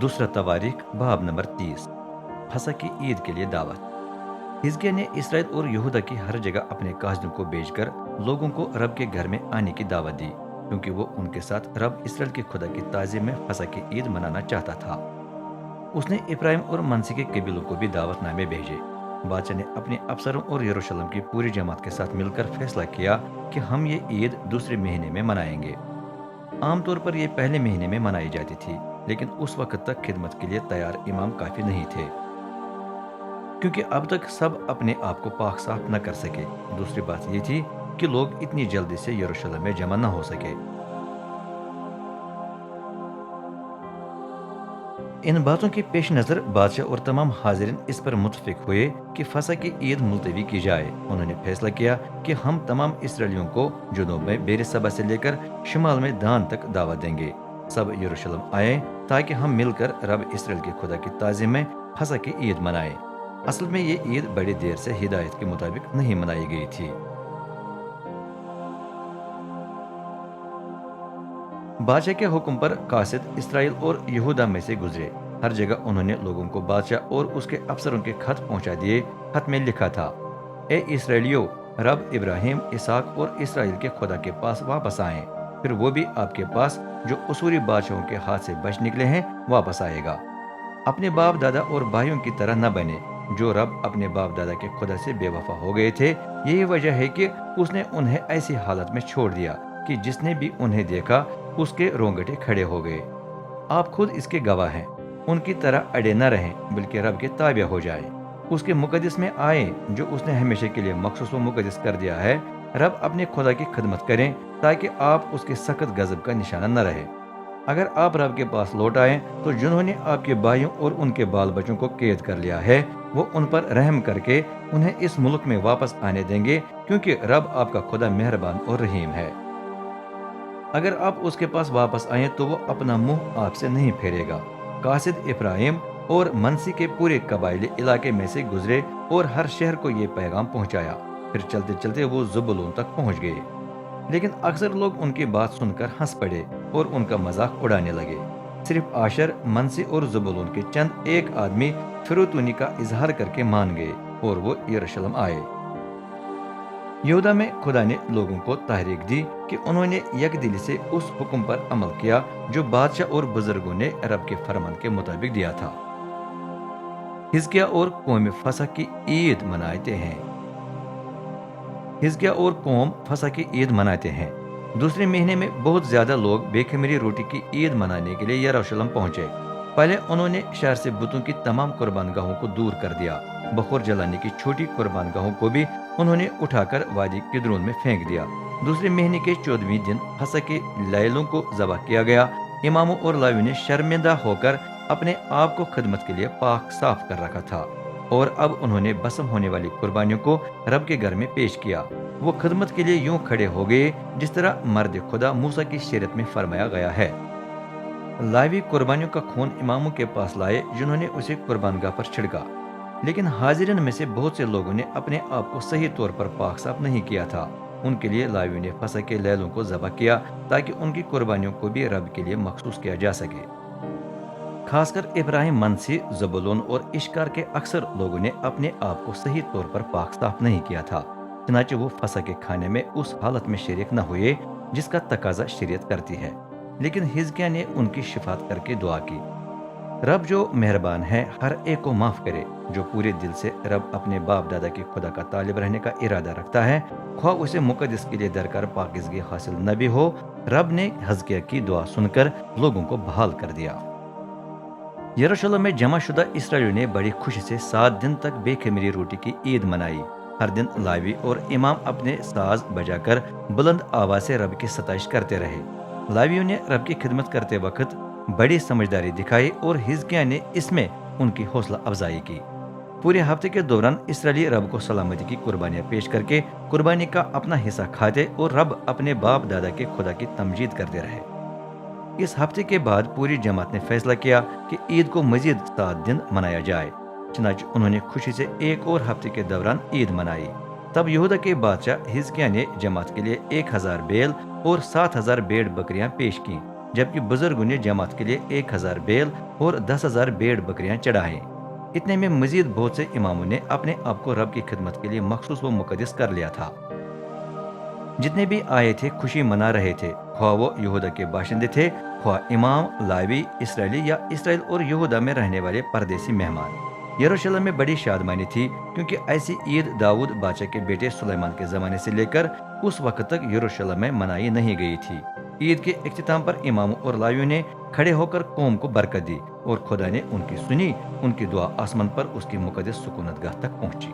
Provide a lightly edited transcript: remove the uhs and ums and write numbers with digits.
दूसरा तवारीख बाब नंबर 30। फसह की ईद के लिए दावत। हिजकिय्याह ने इसराइल और यहूदा की हर जगह अपने काजलों को भेजकर लोगों को रब के घर में आने की दावत दी, क्योंकि वो उनके साथ रब इसराइल के खुदा की ताज़ीम में फसह की ईद मनाना चाहता था। उसने इब्राहिम और मनसी के कबीलों को भी दावतनामे भेजे। बादशाह ने अपने अफसरों और यरूशलेम की पूरी जमात के साथ मिलकर फैसला किया कि हम ये ईद दूसरे महीने में मनाएंगे। आमतौर पर यह पहले महीने में मनाई जाती थी, लेकिन उस वक्त तक खिदमत के लिए तैयार इमाम काफी नहीं थे, क्योंकि अब तक सब अपने आप को पाक साफ न कर सके। दूसरी बात यह थी कि लोग इतनी जल्दी से यरूशलेम में जमा न हो सके। इन बातों के पेश नज़र बादशाह और तमाम हाजिरीन इस पर मुतफिक हुए कि फसह की ईद मुलतवी की जाए। उन्होंने फैसला किया कि हम तमाम इसराइलियों को जुनूब में बेरसबा से लेकर शिमाल में दान तक दावत देंगे। सब यरूशलेम आए ताकि हम मिलकर रब इसराइल के खुदा की ताज़ीम में फसह की ईद मनाएं। असल में ये ईद बड़ी देर से हिदायत के मुताबिक नहीं मनाई गई थी। बादशाह के हुक्म पर कासिद इसराइल और यहूदा में से गुजरे। हर जगह उन्होंने लोगों को बादशाह और उसके अफसरों के खत पहुंचा दिए। खत में लिखा था, ए इसराइलियों, रब इब्राहिम, इसहाक और इसराइल के खुदा के पास वापस आएं, फिर वो भी आपके पास जो उसूरी बादशाहों के हाथ से बच निकले हैं वापस आएगा। अपने बाप दादा और भाइयों की तरह न बने, जो रब अपने बाप दादा के खुदा से बेवफा हो गए थे। यही वजह है कि उसने उन्हें ऐसी हालत में छोड़ दिया कि जिसने भी उन्हें देखा उसके रोंगटे खड़े हो गए। आप खुद इसके गवाह हैं। उनकी तरह अड़े न रहें, बल्कि रब के ताबिया हो जाएं। उसके मुकद्दस में आए जो उसने हमेशा के लिए मखसूस व मुकद्दस कर दिया है। रब अपने खुदा की खिदमत करें ताकि आप उसके सख्त गजब का निशाना न रहे। अगर आप रब के पास लौट आए तो जिन्होंने आपके भाइयों और उनके बाल बच्चों को कैद कर लिया है, वो उन पर रहम करके उन्हें इस मुल्क में वापस आने देंगे, क्योंकि रब आपका खुदा मेहरबान और रहीम है। अगर आप उसके पास वापस आए तो वो अपना मुंह आपसे नहीं फेरेगा। कासिद इब्राहिम और मनसी के पूरे कबायली इलाके में से गुजरे और हर शहर को ये पैगाम पहुंचाया। फिर चलते चलते वो जुबलून तक पहुंच गए, लेकिन अक्सर लोग उनकी बात सुनकर हंस पड़े और उनका मजाक उड़ाने लगे। सिर्फ आशर, मनसी और जुबलून के चंद एक आदमी फिरोतूनी का इजहार करके मान गए और वो यरूशलेम आए। यहूदा में खुदा ने लोगों को तहरीक दी कि उन्होंने यकदिली से उस हुक्म पर अमल किया जो बादशाह और बुजुर्गों ने रब के फरमान के मुताबिक दिया था। हिजकिय्याह और कौम फसह की ईद मनाते हैं। हिजकिय्याह और कौम फसह की ईद मनाते हैं। दूसरे महीने में बहुत ज्यादा लोग बेखमीरी रोटी की ईद मनाने के लिए यरूशलेम पहुंचे। पहले उन्होंने शहर से बुतों की तमाम कुर्बानगाहों को दूर कर दिया। बखूर जलाने की छोटी कुर्बानगाहों को भी उन्होंने उठाकर वादी किद्रोन में फेंक दिया। दूसरे महीने के 14वें दिन फसह के लैलों को ज़बह किया गया। इमामों और लावियों ने शर्मिंदा होकर अपने आप को खिदमत के लिए पाक साफ कर रखा था, और अब उन्होंने बसम होने वाली कुर्बानियों को रब के घर में पेश किया। वो खिदमत के लिए यूं खड़े हो गए जिस तरह मर्द खुदा मूसा की शरीयत में फरमाया गया है। लावी कुर्बानियों का खून इमामों के पास लाए, जिन्होंने उसे कुर्बानगाह पर छिड़का। लेकिन हाजिरीन में से बहुत से लोगों ने अपने आप को सही तौर पर पाक साफ नहीं किया था। उनके लिए लावियों ने फसह के लैलों को ज़बह किया ताकि उनकी कुर्बानियों को भी रब के लिए मखसूस किया जा सके। खासकर इब्राहिम, मनसी, ज़बूलून और इश्कार के अक्सर लोगों ने अपने आप को सही तौर पर पाक साफ नहीं किया था, चनाचे वो फसह के खाने में उस हालत में शरीक न हुए जिसका तकाजा शरीयत करती है। लेकिन हिजकिय्याह ने उनकी शिफात करके दुआ की, रब जो मेहरबान है हर एक को माफ करे। जो पूरे दिल से रब अपने बाप दादा के खुदा का तालिब रहने का इरादा रखता है, ख्वाह उसे मुकद्दस के लिए दरकार पाकिज़गी हासिल न भी हो, रब ने हिजकिय्याह की दुआ सुनकर लोगों को बहाल कर दिया। यरूशलेम में जमा शुदा इसराइलियों ने बड़ी खुशी से 7 दिन तक बेखमीरी रोटी की ईद मनाई। हर दिन लावी और इमाम अपने साज बजाकर बुलंद आवाज से रब की सताइश करते रहे। लावियों ने रब की खिदमत करते वक्त बड़ी समझदारी दिखाई और हिजकिय्याह ने इसमें उनकी हौसला अफजाई की। पूरे हफ्ते के दौरान इसराइली रब को सलामती की कुर्बानियां पेश करके कुर्बानी का अपना हिस्सा खाते और रब अपने बाप दादा के खुदा की तमजीद करते रहे। इस हफ्ते के बाद पूरी जमात ने फैसला किया कि ईद को मजीद 7 दिन मनाया जाए। चनाच उन्होंने खुशी से एक और हफ्ते के दौरान ईद मनाई। तब यहूदा के बादशाह हिजकिय्याह ने जमात के लिए 1000 बैल और 7000 भेड़ बकरियां पेश की। جبکہ بزرگوں نے جماعت کے لیے 1000 بیل اور 10,000 بھیڑ بکریاں چڑھائیں۔ اتنے میں مزید بہت سے اماموں نے اپنے آپ کو رب کی خدمت کے لیے مخصوص و مقدس کر لیا تھا۔ جتنے بھی آئے تھے خوشی منا رہے تھے، خواہ وہ یہودا کے باشندے تھے، خواہ امام، لاوی، اسرائیلی یا اسرائیل اور یہودا میں رہنے والے پردیسی مہمان۔ یروشلم میں بڑی شادمانی تھی، کیونکہ ایسی عید داؤد بادشاہ کے بیٹے سلیمان کے زمانے سے لے کر اس وقت تک یروشلم میں منائی نہیں گئی تھی۔ عید کے اختتام پر اماموں اور لاویوں نے کھڑے ہو کر قوم کو برکت دی، اور خدا نے ان کی سنی، ان کی دعا آسمان پر اس کی مقدس سکونت گاہ تک پہنچی۔